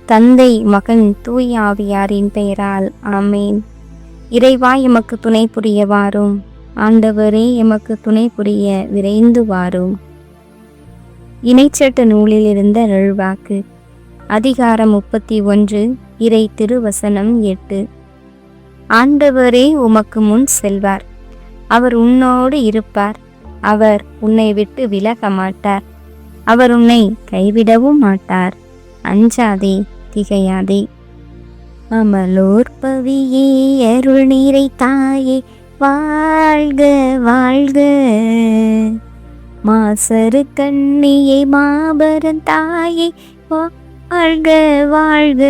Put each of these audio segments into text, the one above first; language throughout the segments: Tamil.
தந்தை, மகன், தூய ஆவியாரின் பெயரால் ஆமேன். இறைவா, எமக்கு துணை புரிய வாரும். ஆண்டவரே, எமக்கு துணை புரிய விரைந்து வாரும். இணைச்சட்ட நூலில் இருந்த அருள்வாக்கு. அதிகாரம் 31, இறை திருவசனம் 8. ஆண்டவரே உமக்கு முன் செல்வார், அவர் உன்னோடு இருப்பார், அவர் உன்னை விட்டு விலக மாட்டார், அவர் உன்னை கைவிடவும் மாட்டார். அஞ்சாதே, திகையாதே. அமலோர் பவியே, அருள் நீரை தாயே, வாழ்க வாழ்க. மாசரு கண்ணியே, மாபரன் தாயே, வாழ்க வாழ்க.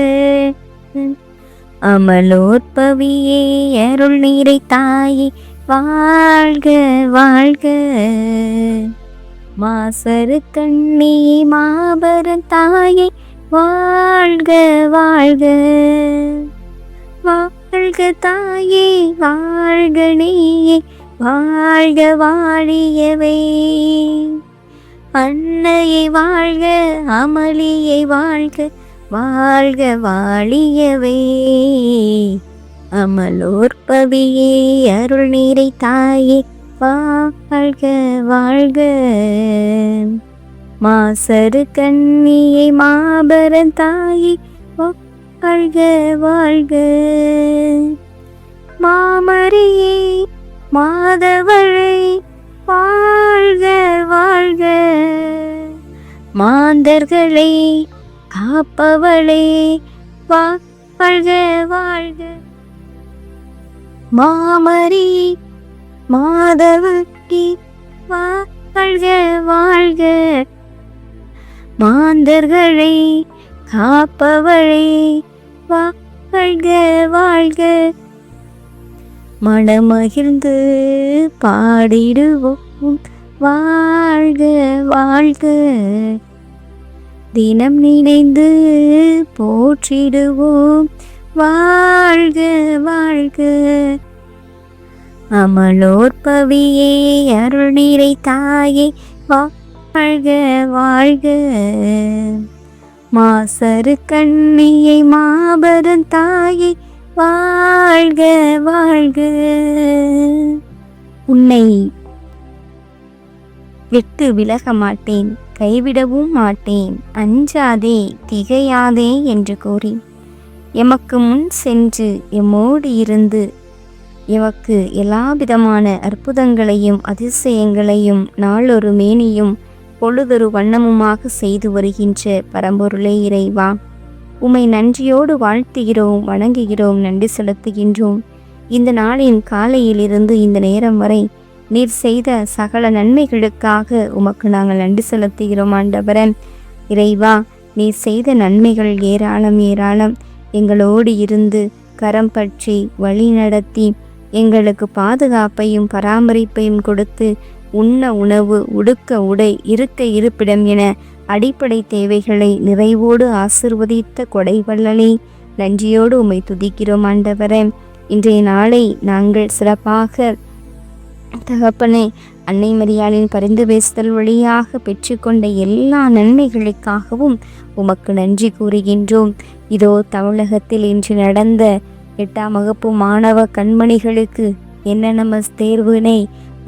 அமலோர் பவியே, அருள் நீரை தாயே, வாழ்க வாழ்க. மாசரு கண்ணியே, மாபரன் தாயே, வாழ்க வாழ்க. வாழ்க தாயே, வாழ்க நீயே, வாழ்க வாழியவே. அன்னையை வாழ்க, அமளியை வாழ்க, வாழ்க வாழியவே. அமலோர் பவியே, அருள் நீரை தாயே, வாழ்க வாழ்க. மாசரு கண்ணியை, மாபரன் தாயே, வாழ்க வாழ்க. மாமரியே, மாதவளே, வாழ்க வாழ்க. மாந்தர்களை காப்பவளே, வாழ்க வாழ்க. மாமரி மாதவக்கி, வாழ்க வாழ்க. மாந்தர்களை காப்பவளே, வாழ்க வாழ்க. மனமகிழ்ந்து பாடிடுவோம், வாழ்க வாழ்க. தினம் நினைந்து போற்றிடுவோம், வாழ்க வாழ்க. அமலோர் பவியே, அருள் நீரை தாயே, வாழ்க வாழ்க. மாசரு கண்ணியை, மாபரன் தாயே, வாழ்க வாழ்க. உன்னை விட்டு விலக மாட்டேன், கைவிடவும் மாட்டேன், அஞ்சாதே திகையாதே என்று கூறி எமக்கு முன் சென்று எம்மோடு இருந்து எமக்கு எல்லா விதமான அற்புதங்களையும் அதிசயங்களையும் நாளொரு மேனியும் பொழுதொரு வண்ணமுமாக செய்து வருகின்ற பரம்பொருளே இறைவா, உம்மை நன்றியோடு வாழ்த்துகிறோம், வணங்குகிறோம், நன்றி செலுத்துகின்றோம். இந்த நாளின் காலையிலிருந்து இந்த நேரம் வரை நீர் செய்த சகல நன்மைகளுக்காக உமக்கு நாங்கள் நன்றி செலுத்துகிறோம். ஆண்டவரே இறைவா, நீர் செய்த நன்மைகள் ஏராளம் ஏராளம். எங்களோடு இருந்து கரம் பற்றி வழி நடத்தி எங்களுக்கு பாதுகாப்பையும் பராமரிப்பையும் கொடுத்து உண்ண உணவு, உடுக்க உடை, இருக்க இருப்பிடம் என அடிப்படை தேவைகளை நிறைவோடு ஆசிர்வதித்த கொடைவள்ளலே, நன்றியோடு உம்மை துதிக்கிறோம். ஆண்டவரே, இன்றைய நாளை நாங்கள் சிறப்பாக தகப்பனே அன்னை மரியாளின் பரிந்து பேசுதல் வழியாக பெற்றுக்கொண்ட எல்லா நன்மைகளுக்காகவும் உமக்கு நன்றி கூறுகின்றோம். இதோ தமிழகத்தில் இன்று நடந்த 8ஆம் வகுப்பு மாணவ கண்மணிகளுக்கு NNMS தேர்வினை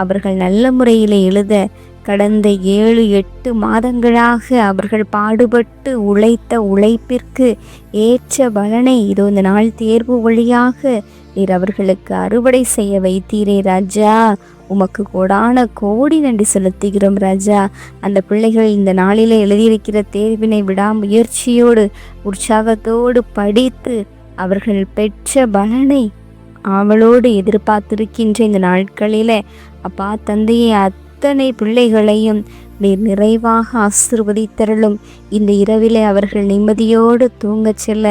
அவர்கள் நல்ல முறையில் எழுத கடந்த 7-8 மாதங்களாக அவர்கள் பாடுபட்டு உழைத்த உழைப்பிற்கு ஏற்ற பலனை இதோ இந்த நாள் தேர்வு வழியாக நீர் அவர்களுக்கு அறுவடை செய்ய வைத்தீரே ராஜா. உமக்கு கோடான கோடி நன்றி செலுத்துகிறோம் ராஜா. அந்த பிள்ளைகள் இந்த நாளிலே எழுதியிருக்கிற தேர்வினை விடாமுயற்சியோடு உற்சாகத்தோடு படித்து அவர்கள் பெற்ற பலனை அவளோடு எதிர்பார்த்திருக்கின்ற இந்த நாட்களிலே அப்பா தந்தையை அத்தனை பிள்ளைகளையும் நீர் நிறைவாக ஆசீர்வதித்தருளும். இந்த இரவிலே அவர்கள் நிம்மதியோடு தூங்கச் செல்ல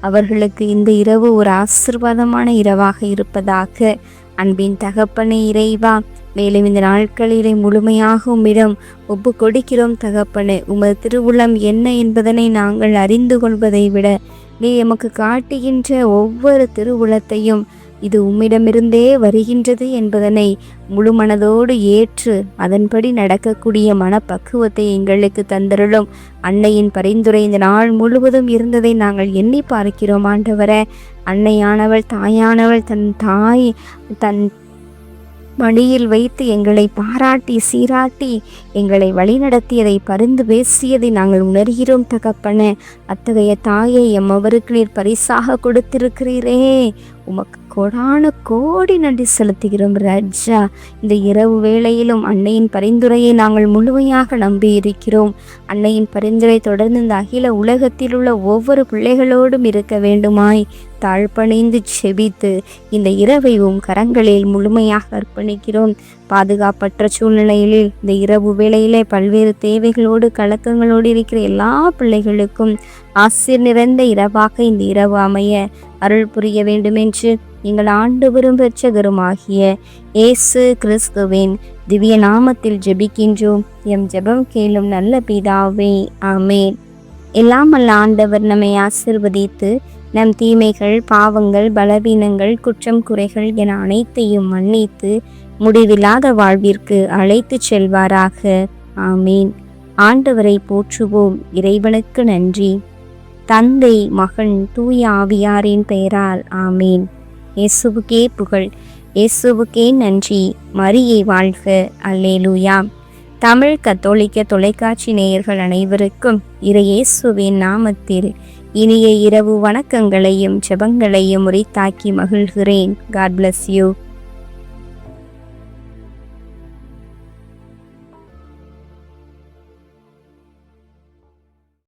அவர்களுக்கு இந்த இரவு ஒரு ஆசீர்வாதமான இரவாக இருப்பதாக அன்பின் தகப்பனே இறைவா. மேலும் இந்த நாட்களிலே முழுமையாக உம்மிடம் ஒப்பு கொடுக்கிறோம் தகப்பனே. உமது திருவுளம் என்ன என்பதனை நாங்கள் அறிந்து கொள்வதை விட நீ எமக்கு காட்டுகின்ற ஒவ்வொரு திருவுளத்தையும் இது உம்மிடமிருந்தே வருகின்றது என்பதனை முழு மனதோடு ஏற்று அதன்படி நடக்கக்கூடிய மனப்பக்குவத்தை எங்களுக்கு தந்தருளும். அன்னையின் பரிந்துரை இந்த நாள் முழுவதும் இருந்ததை நாங்கள் எண்ணி பார்க்கிறோம் ஆண்டவரே. அன்னையானவள் தாயானவள் தன் மடியில் வைத்து எங்களை பாராட்டி சீராட்டி எங்களை வழிநடத்தியதை பரிந்து பேசியதை நாங்கள் உணர்கிறோம் தகப்பனே. அத்தகைய தாயை எம்மவருக்கு நீர் பரிசாக கொடுத்திருக்கிறீரே, உமக்கு கோடான கோடி நன்றி செலுத்துகிறோம் ராஜா. இந்த இரவு வேளையிலும் அன்னையின் பரிந்துரையை நாங்கள் முழுமையாக நம்பி இருக்கிறோம். அன்னையின் பரிந்துரை தொடர்ந்து இந்த அகில உலகத்தில் உள்ள ஒவ்வொரு பிள்ளைகளோடும் இருக்க வேண்டுமாய் தாழ்பணிந்து செபித்து இந்த இரவை கரங்களில் முழுமையாக அர்ப்பணிக்கிறோம். பாதுகாப்பற்ற சூழ்நிலையில் இந்த இரவு வேளையிலே பல்வேறு தேவைகளோடு கலக்கங்களோடு இருக்கிற எல்லா பிள்ளைகளுக்கும் ஆசீர் நிறைந்த இரவாக இந்த இரவு அமைய அருள் புரிய வேண்டுமென்று எங்கள் ஆண்டவரும் இரட்சகருமாகிய இயேசு கிறிஸ்துவின் திவ்ய நாமத்தில் ஜெபிக்கின்றோம். எம் ஜெபம் கேளும் நல்ல பிதாவே, ஆமேன். எல்லாம் அல்ல ஆண்டவர் நம்மை ஆசிர்வதித்து நம் தீமைகள், பாவங்கள், பலவீனங்கள், குற்றம் குறைகள் என அனைத்தையும் மன்னித்து முடிவில்லாத வாழ்விற்கு அழைத்து செல்வாராக. ஆமீன். ஆண்டவரை போற்றுவோம். இறைவனுக்கு நன்றி. தந்தை, மகன், தூய ஆவியாரின் பெயரால் ஆமீன். இயேசுவுக்கே புகழ், இயேசுவுக்கே நன்றி. மரியே வாழ்க. அல்லேலூயா. தமிழ் கத்தோலிக்க தொலைக்காட்சி நேயர்கள் அனைவருக்கும் இறையேசுவின் நாமத்தில் இனிய இரவு வணக்கங்களையும் ஜெபங்களையும் உரித்தாக்கி மகிழ்கிறேன். God bless you.